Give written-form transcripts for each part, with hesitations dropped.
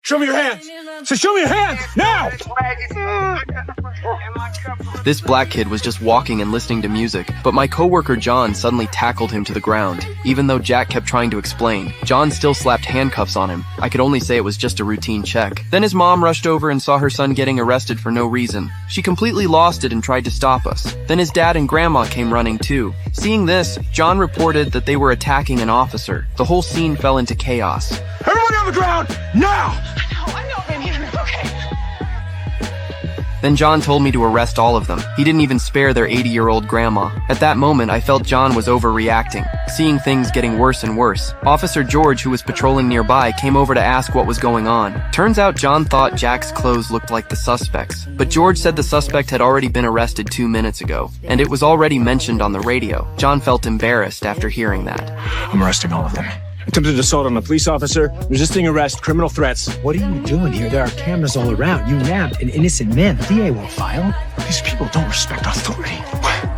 Show me your hands. So show me your hands, now! This black kid was just walking and listening to music, but my coworker John suddenly tackled him to the ground. Even though Jack kept trying to explain, John still slapped handcuffs on him. I could only say it was just a routine check. Then his mom rushed over and saw her son getting arrested for no reason. She completely lost it and tried to stop us. Then his dad and grandma came running too. Seeing this, John reported that they were attacking an officer. The whole scene fell into chaos. Everyone on the ground, now! I know, baby, okay. Then John told me to arrest all of them. He didn't even spare their 80-year-old grandma. At that moment, I felt John was overreacting, seeing things getting worse and worse. Officer George, who was patrolling nearby, came over to ask what was going on. Turns out John thought Jack's clothes looked like the suspect's, but George said the suspect had already been arrested 2 minutes ago, and it was already mentioned on the radio. John felt embarrassed after hearing that. I'm arresting all of them. Attempted assault on a police officer, resisting arrest, criminal threats. What are you doing here? There are cameras all around. You nabbed an innocent man. The DA won't file. These people don't respect authority.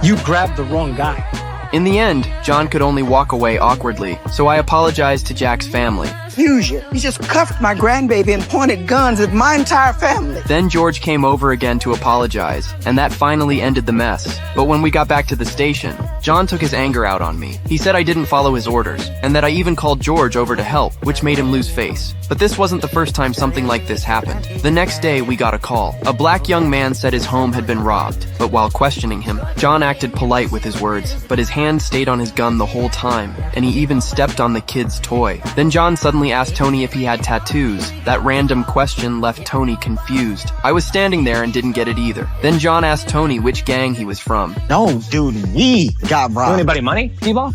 You grabbed the wrong guy. In the end, John could only walk away awkwardly, so I apologized to Jack's family. Fusion. You just cuffed my grandbaby and pointed guns at my entire family. Then George came over again to apologize, and that finally ended the mess. But when we got back to the station, John took his anger out on me. He said I didn't follow his orders, and that I even called George over to help, which made him lose face. But this wasn't the first time something like this happened. The next day, we got a call. A black young man said his home had been robbed, but while questioning him, John acted polite with his words, but his hand stayed on his gun the whole time, and he even stepped on the kid's toy. Then John suddenly asked Tony if he had tattoos. That random question left Tony confused. I was standing there and didn't get it either. Then John asked Tony which gang he was from. No, dude, we got robbed. Anybody money, T-Ball?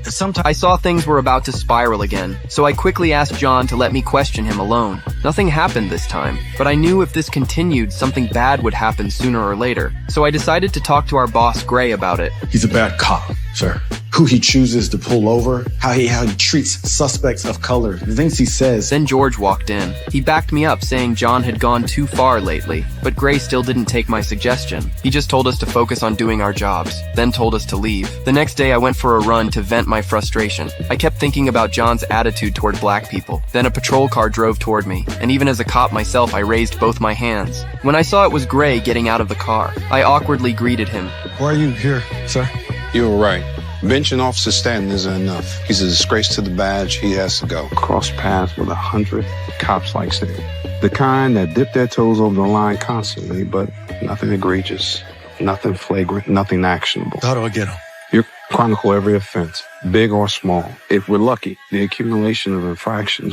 Sometimes I saw things were about to spiral again, so I quickly asked John to let me question him alone. Nothing happened this time, but I knew if this continued, something bad would happen sooner or later. So I decided to talk to our boss, Gray, about it. He's a bad cop, sir. Who he chooses to pull over, how he treats suspects of color, the things he says. Then George walked in. He backed me up, saying John had gone too far lately, but Gray still didn't take my suggestion. He just told us to focus on doing our jobs, then told us to leave. The next day I went for a run to vent my frustration. I kept thinking about John's attitude toward black people. Then a patrol car drove toward me, and even as a cop myself, I raised both my hands. When I saw it was Gray getting out of the car, I awkwardly greeted him. Why are you here, sir? You were right. Benching Officer Stanton isn't enough. He's a disgrace to the badge. He has to go. Cross paths with 100 cops like Stanton. The kind that dip their toes over the line constantly, but nothing egregious, nothing flagrant, nothing actionable. How do I get him? You chronicle every offense, big or small. If we're lucky, the accumulation of infractions